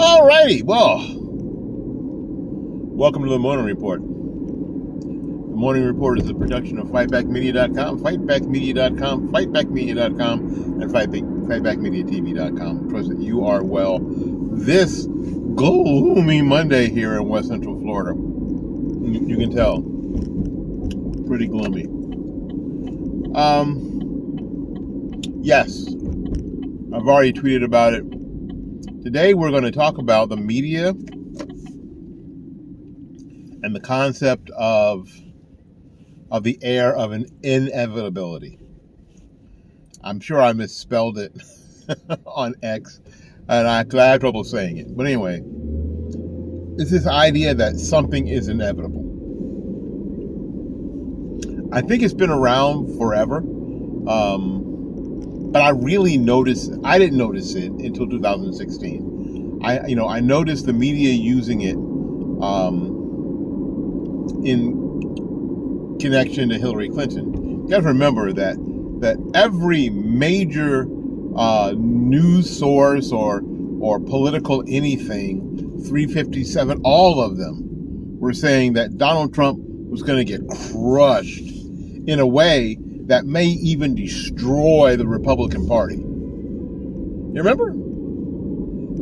All righty. Well, welcome to the Morning Report. The Morning Report is a production of fightbackmedia.com, fightbackmedia.com, fightbackmedia.com, and fightbackmediatv.com. Trust that you are well this gloomy Monday here in West Central Florida. You can tell. Pretty gloomy. Yes, I've already tweeted about it. Today we're going to talk about the media and the concept of the air of an inevitability. I'm sure I misspelled it on X, and I have trouble saying it. But anyway, it's this idea that something is inevitable. I think it's been around forever, but I didn't notice it until 2016. I noticed the media using it in connection to Hillary Clinton. You got to remember that every major news source or political anything, 357, all of them were saying that Donald Trump was going to get crushed in a way that may even destroy the Republican Party. You remember? It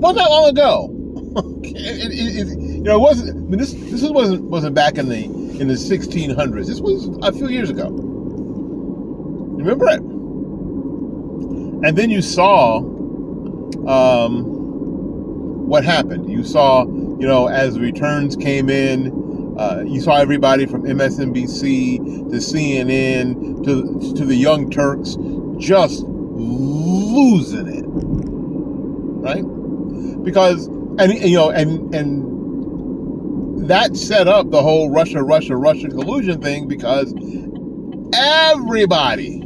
wasn't that long ago. It wasn't. I mean, this wasn't back in the 1600s. This was a few years ago. Remember it? And then you saw what happened. You saw, as the returns came in. You saw everybody from MSNBC to CNN to the Young Turks just losing it, right? Because and that set up the whole Russia collusion thing, because everybody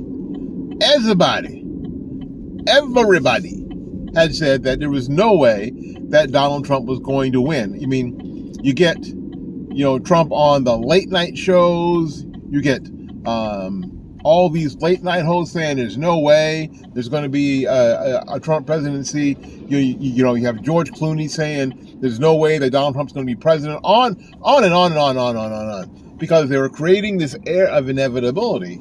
had said that there was no way that Donald Trump was going to win. I mean, you get Trump on the late night shows. You get all these late night hosts saying there's no way there's going to be a Trump presidency. You have George Clooney saying there's no way that Donald Trump's going to be president. On and on, because they were creating this air of inevitability.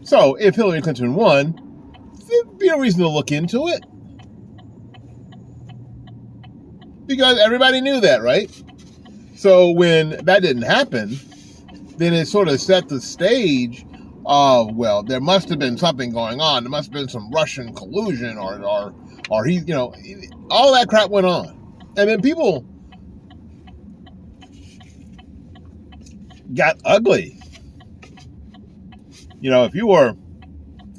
So if Hillary Clinton won, there'd be no reason to look into it, because everybody knew that, right? So when that didn't happen, then it sort of set the stage of, well, there must have been something going on. There must have been some Russian collusion or he, all that crap went on. And then people got ugly. If you were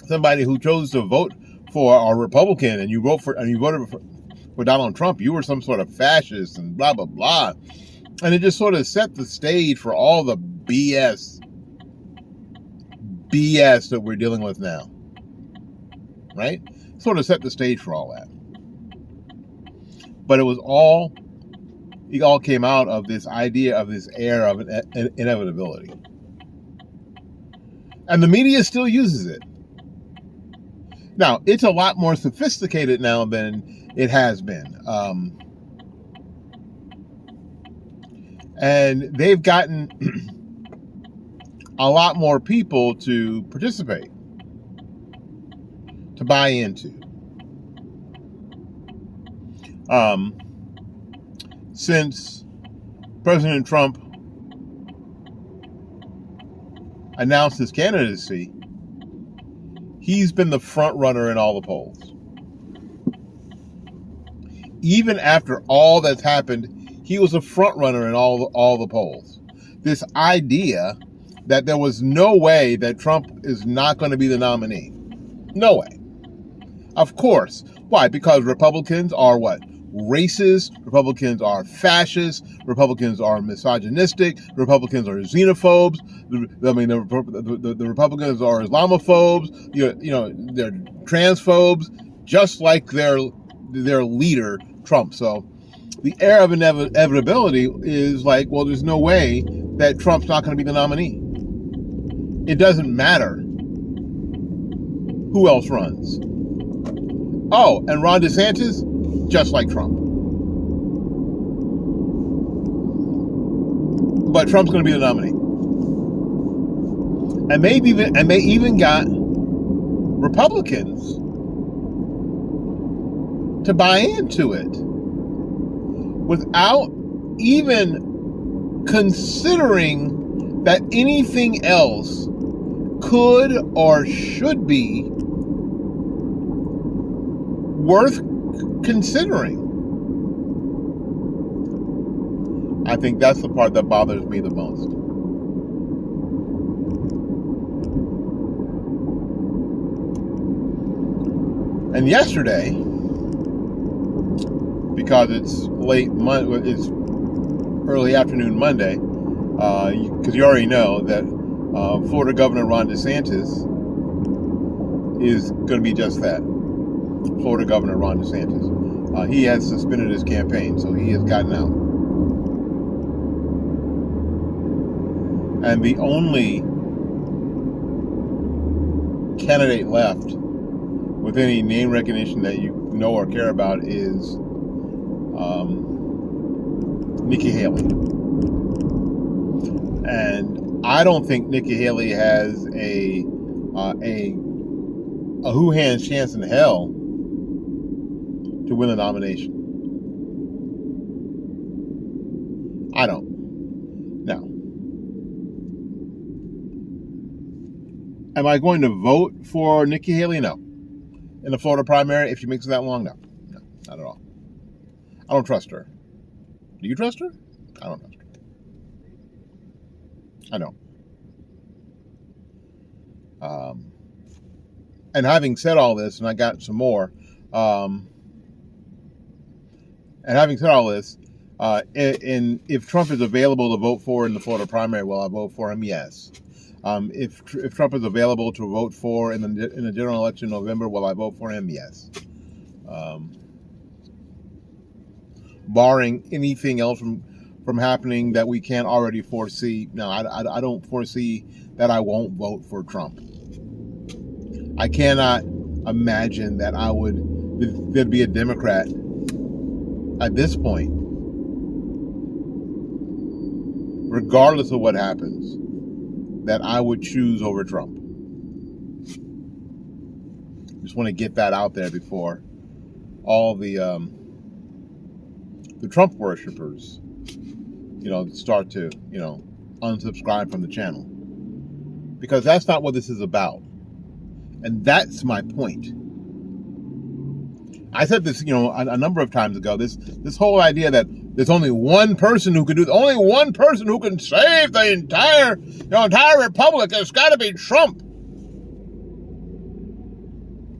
somebody who chose to vote for a Republican and you voted for Donald Trump, you were some sort of fascist and blah, blah, blah. And it just sort of set the stage for all the BS that we're dealing with now, right? Sort of set the stage for all that. But it all came out of this idea of this air of an inevitability. And the media still uses it. Now, it's a lot more sophisticated now than it has been. And they've gotten a lot more people to participate, to buy into. Since President Trump announced his candidacy, he's been the front runner in all the polls. Even after all that's happened, he was a front runner in all the polls. This idea that there was no way that Trump is not going to be the nominee. No way. Of course. Why? Because Republicans are what? Racist. Republicans are fascist. Republicans are misogynistic. Republicans are xenophobes. The Republicans are Islamophobes. They're transphobes, just like their leader, Trump. So the air of inevitability is like, well, there's no way that Trump's not going to be the nominee. It doesn't matter who else runs. Oh, and Ron DeSantis, just like Trump. But Trump's going to be the nominee. And they even got Republicans to buy into it without even considering that anything else could or should be worth considering. I think that's the part that bothers me the most. And yesterday, because it's it's early afternoon Monday, because you already know that Florida Governor Ron DeSantis is going to be just that. Florida Governor Ron DeSantis. He has suspended his campaign, so he has gotten out. And the only candidate left with any name recognition that you know or care about is Nikki Haley. And I don't think Nikki Haley has a who-hands chance in hell to win the nomination. I don't. Now, am I going to vote for Nikki Haley? No. In the Florida primary, if she makes it that long? No. No, not at all. I don't trust her. Do you trust her? I don't trust her. I don't. And having said all this, and I got some more, and having said all this, if Trump is available to vote for in the Florida primary, will I vote for him? Yes. If Trump is available to vote for in the general election in November, will I vote for him? Yes. Barring anything else from happening that we can't already foresee, no, I don't foresee that I won't vote for Trump. I cannot imagine that there'd be a Democrat at this point, regardless of what happens, that I would choose over Trump. Just want to get that out there before all the Trump worshipers, start to, unsubscribe from the channel. Because that's not what this is about. And that's my point. I said this, a number of times ago, this whole idea that there's only one person who can only one person who can save the entire republic. It's got to be Trump.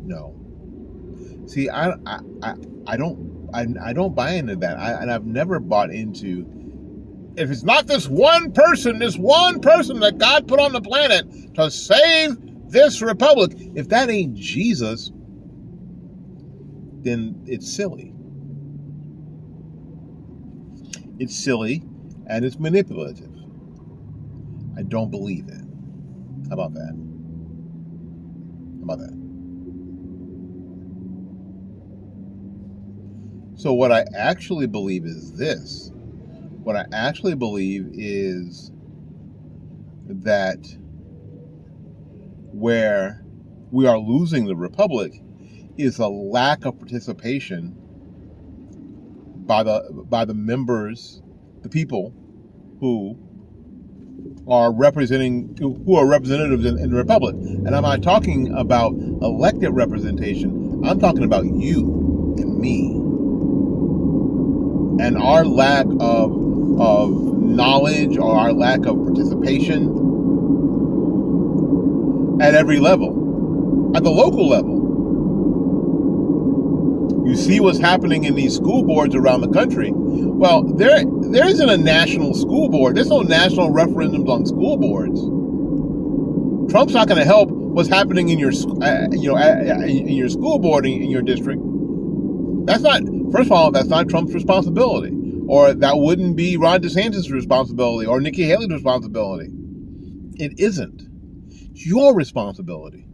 No. See, I don't buy into that. And I've never bought into, if it's not this one person that God put on the planet to save this republic, if that ain't Jesus, then it's silly. It's silly and it's manipulative. I don't believe it. How about that? So what I actually believe is this. What I actually believe is that where we are losing the republic is a lack of participation by the members, the people who are representatives in the republic. And I'm not talking about elected representation. I'm talking about you and me and our lack of knowledge or our lack of participation at every level, at the local level. You see what's happening in these school boards around the country. Well, there isn't a national school board. There's no national referendums on school boards. Trump's not going to help what's happening in your school board in your district. First of all, that's not Trump's responsibility, or that wouldn't be Ron DeSantis' responsibility or Nikki Haley's responsibility. It isn't. It's your responsibility.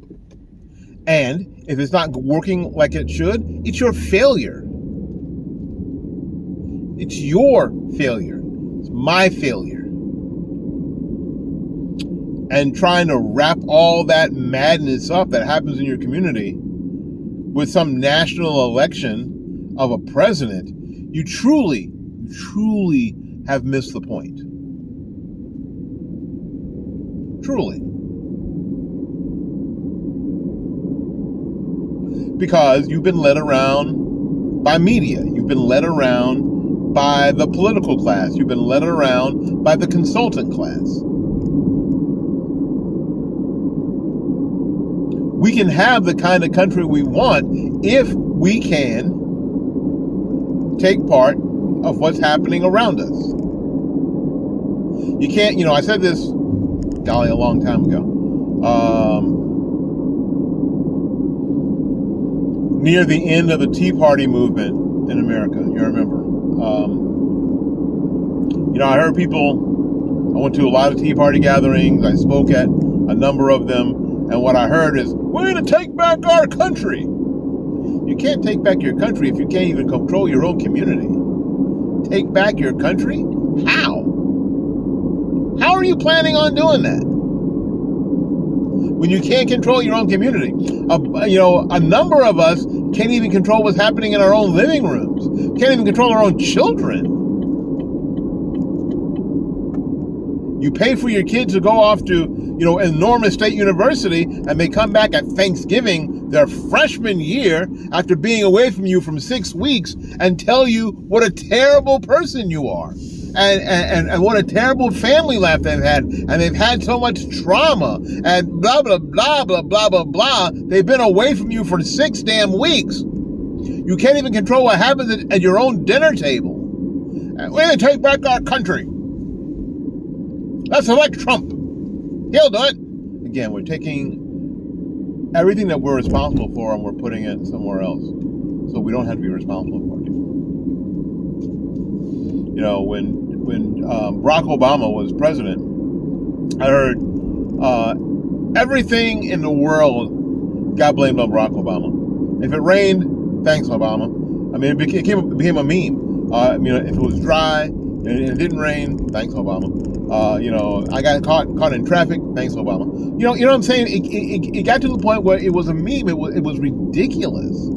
And if it's not working like it should, it's your failure. It's your failure. It's my failure. And trying to wrap all that madness up that happens in your community with some national election of a president, you truly have missed the point. Truly. Because you've been led around by media. You've been led around by the political class. You've been led around by the consultant class. We can have the kind of country we want if we can take part of what's happening around us. You can't, I said this, golly, a long time ago. Near the end of the Tea Party movement in America, you remember. I heard people, I went to a lot of Tea Party gatherings, I spoke at a number of them, and what I heard is, we're going to take back our country. You can't take back your country if you can't even control your own community. Take back your country? How? How are you planning on doing that? When you can't control your own community. A number of us can't even control what's happening in our own living rooms. Can't even control our own children. You pay for your kids to go off to, enormous state university, and they come back at Thanksgiving, their freshman year, after being away from you for 6 weeks, and tell you what a terrible person you are. And what a terrible family life they've had. And they've had so much trauma and blah, blah, blah, blah, blah, blah, blah. They've been away from you for 6 damn weeks. You can't even control what happens at your own dinner table. We're going to take back our country. Let's elect Trump. He'll do it. Again, we're taking everything that we're responsible for and we're putting it somewhere else. So we don't have to be responsible for it. When Barack Obama was president, I heard everything in the world got blamed on Barack Obama. If it rained, thanks Obama. I mean, it became a meme. If it was dry and it didn't rain, thanks Obama. I got caught in traffic, thanks Obama. You know what I'm saying? It got to the point where it was a meme. It was ridiculous.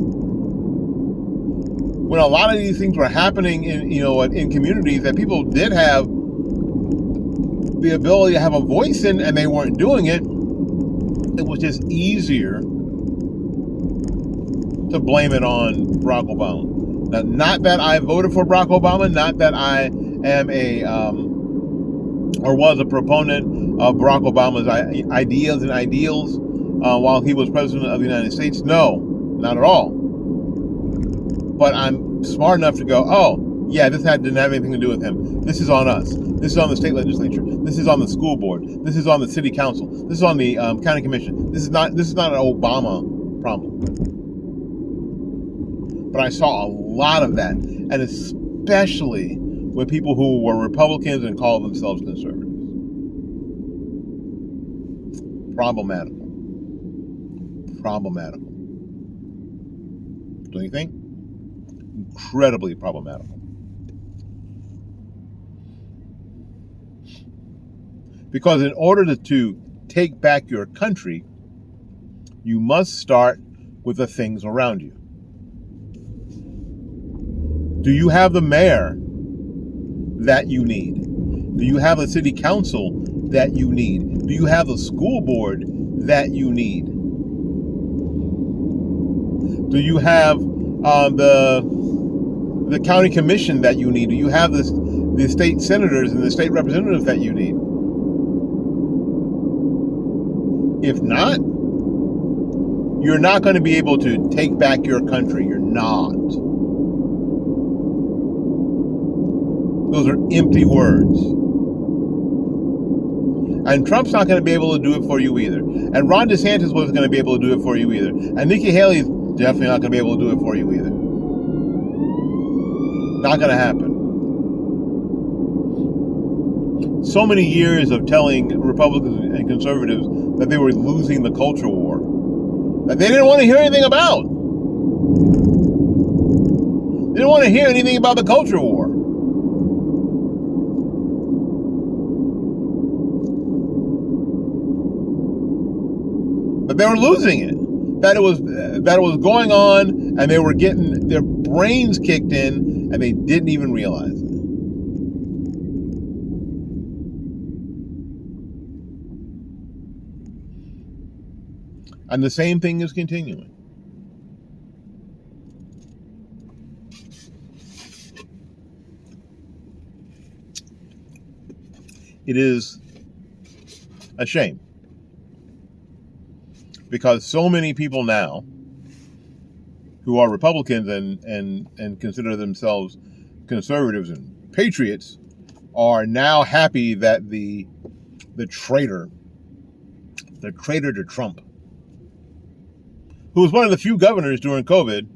When a lot of these things were happening in communities that people did have the ability to have a voice in, and they weren't doing it, it was just easier to blame it on Barack Obama. Now, not that I voted for Barack Obama, not that I am or was a proponent of Barack Obama's ideas and ideals while he was president of the United States. No, not at all. But I'm smart enough to go, oh, yeah, this didn't have anything to do with him. This is on us. This is on the state legislature. This is on the school board. This is on the city council. This is on the county commission. This is not an Obama problem. But I saw a lot of that, and especially with people who were Republicans and called themselves conservatives. Problematical. Don't you think? Incredibly problematical. Because in order to take back your country, you must start with the things around you. Do you have the mayor that you need? Do you have the city council that you need? Do you have the school board that you need? Do you have the county commission that you need? Do you have the state senators and the state representatives that you need? If not, you're not going to be able to take back your country. You're not. Those are empty words. And Trump's not going to be able to do it for you either. And Ron DeSantis wasn't going to be able to do it for you either. And Nikki Haley's definitely not going to be able to do it for you either. Not going to happen. So many years of telling Republicans and conservatives that they were losing the culture war that they didn't want to hear anything about. They didn't want to hear anything about the culture war. that they were losing it, that it was going on, and they were getting their brains kicked in, and they didn't even realize it. And the same thing is continuing. It is a shame, because so many people now who are Republicans and consider themselves conservatives and patriots are now happy that the traitor to Trump, who was one of the few governors during COVID,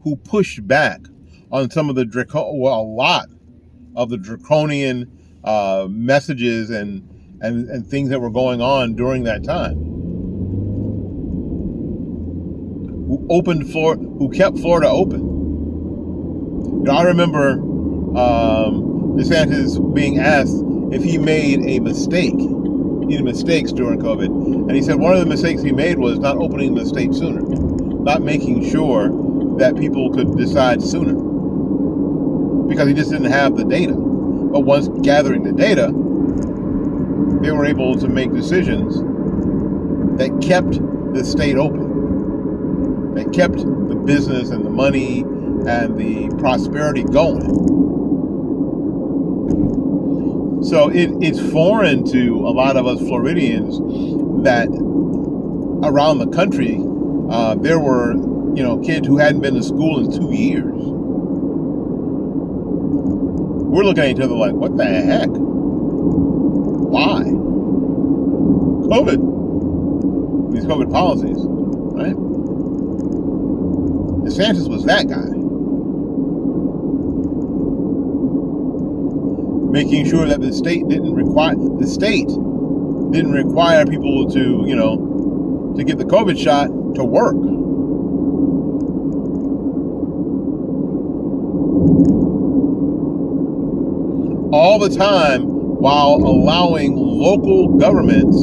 who pushed back on some of the a lot of the draconian messages and things that were going on during that time, who kept Florida open. You know, I remember DeSantis being asked if he made a mistake, any mistakes during COVID, and he said one of the mistakes he made was not opening the state sooner, not making sure that people could decide sooner, because he just didn't have the data. But once gathering the data, they were able to make decisions that kept the state open, that kept the business and the money and the prosperity going. So it's foreign to a lot of us Floridians that around the country there were, you know, kids who hadn't been to school in 2 years. We're looking at each other like, what the heck? Why? COVID. These COVID policies, right? DeSantis was that guy. Making sure that the state didn't require people to, you know, to get the COVID shot to work. All the time while allowing local governments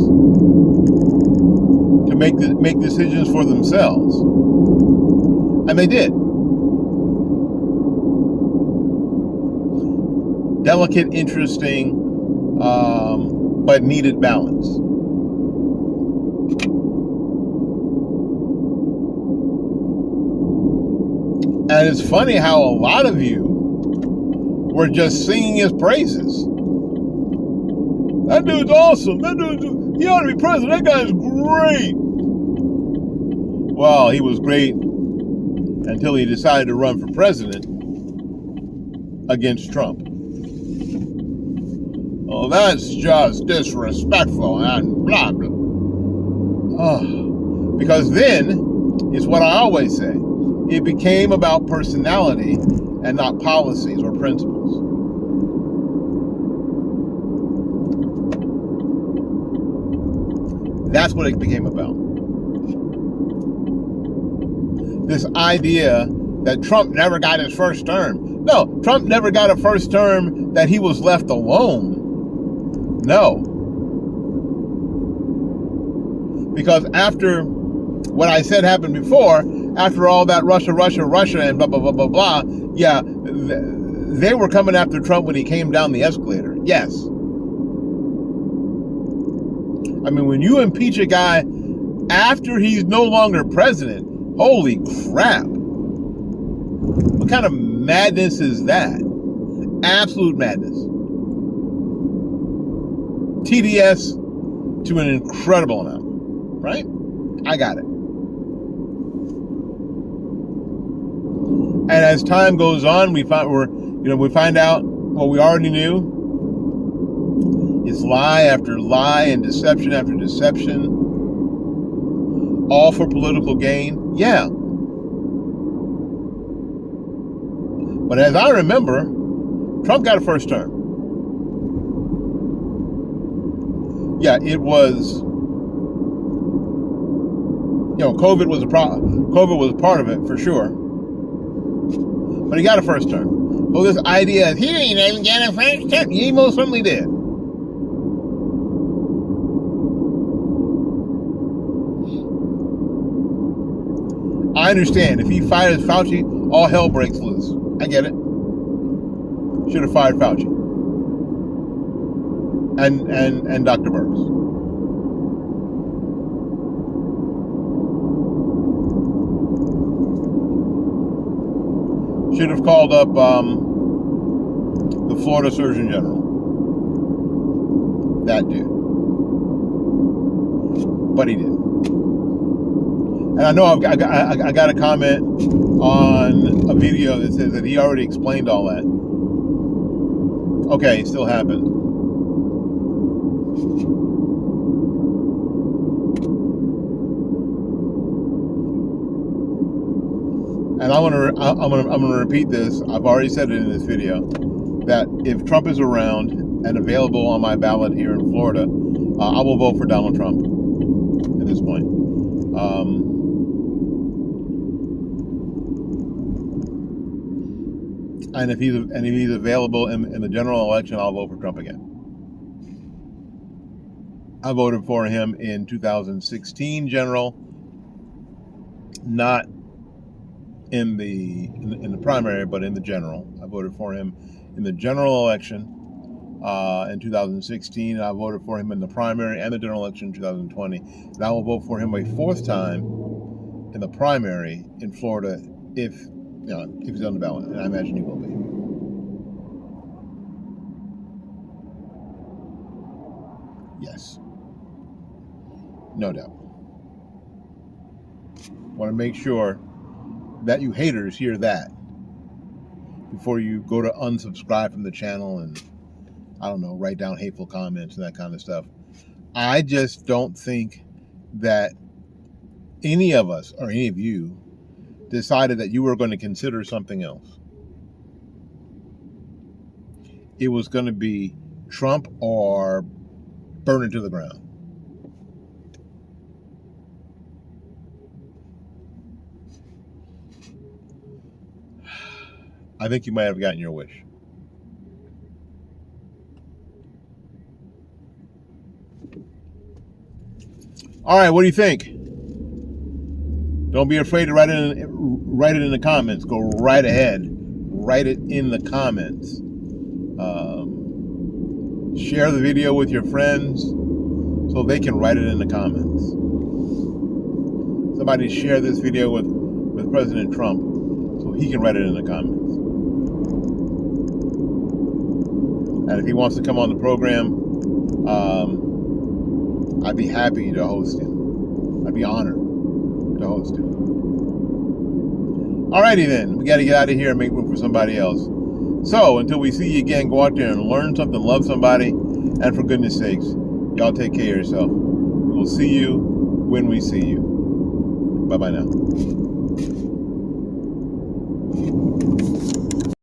to make decisions for themselves. And they did. Delicate, interesting, but needed balance. And it's funny how a lot of you were just singing his praises. That dude's awesome. He ought to be president. That guy's great. Well, he was great until he decided to run for president against Trump. Oh, that's just disrespectful and blah, blah. Oh, because then, it's what I always say, it became about personality and not policies or principles. That's what it became about. This idea that Trump never got his first term. No, Trump never got a first term that he was left alone. No. Because after what I said happened before, after all that Russia, and blah, blah, blah, blah, blah, yeah, they were coming after Trump when he came down the escalator. Yes. I mean, when you impeach a guy after he's no longer president, holy crap. What kind of madness is that? Absolute madness. TDS to an incredible amount, right? I got it. And as time goes on, we find out what we already knew. It's lie after lie and deception after deception, all for political gain. Yeah. But as I remember, Trump got a first term. Yeah, it was, COVID was part of it for sure. But he got a first term. Well, this idea is he didn't even get a first term. He most certainly did. I understand. If he fires Fauci, all hell breaks loose. I get it. Should have fired Fauci. And Dr. Burks. Should have called up the Florida Surgeon General. That dude. But he didn't. And I know I got a comment on a video that says that he already explained all that. Okay, it still happened. And I'm gonna repeat this. I've already said it in this video that if Trump is around and available on my ballot here in Florida, I will vote for Donald Trump at this point. And if he's available in the general election, I'll vote for Trump again. I voted for him in 2016 general, not in the primary, but in the general. I voted for him in the general election in 2016. I voted for him in the primary and the general election in 2020. And I will vote for him a fourth time in the primary in Florida if he's on the ballot, and I imagine he will be. Yes. No doubt. Want to make sure that you haters hear that before you go to unsubscribe from the channel and, I don't know, write down hateful comments and that kind of stuff. I just don't think that any of us or any of you decided that you were going to consider something else. It was going to be Trump or burn it to the ground. I think you might have gotten your wish. All right, what do you think? Don't be afraid to write it in the comments. Go right ahead. Write it in the comments. Share the video with your friends so they can write it in the comments. Somebody share this video with President Trump so he can write it in the comments. And if he wants to come on the program, I'd be happy to host him. I'd be honored to host him. Alrighty then, we got to get out of here and make room for somebody else. So until we see you again, go out there and learn something, love somebody, and for goodness sakes, y'all take care of yourself. We will see you when we see you. Bye-bye now.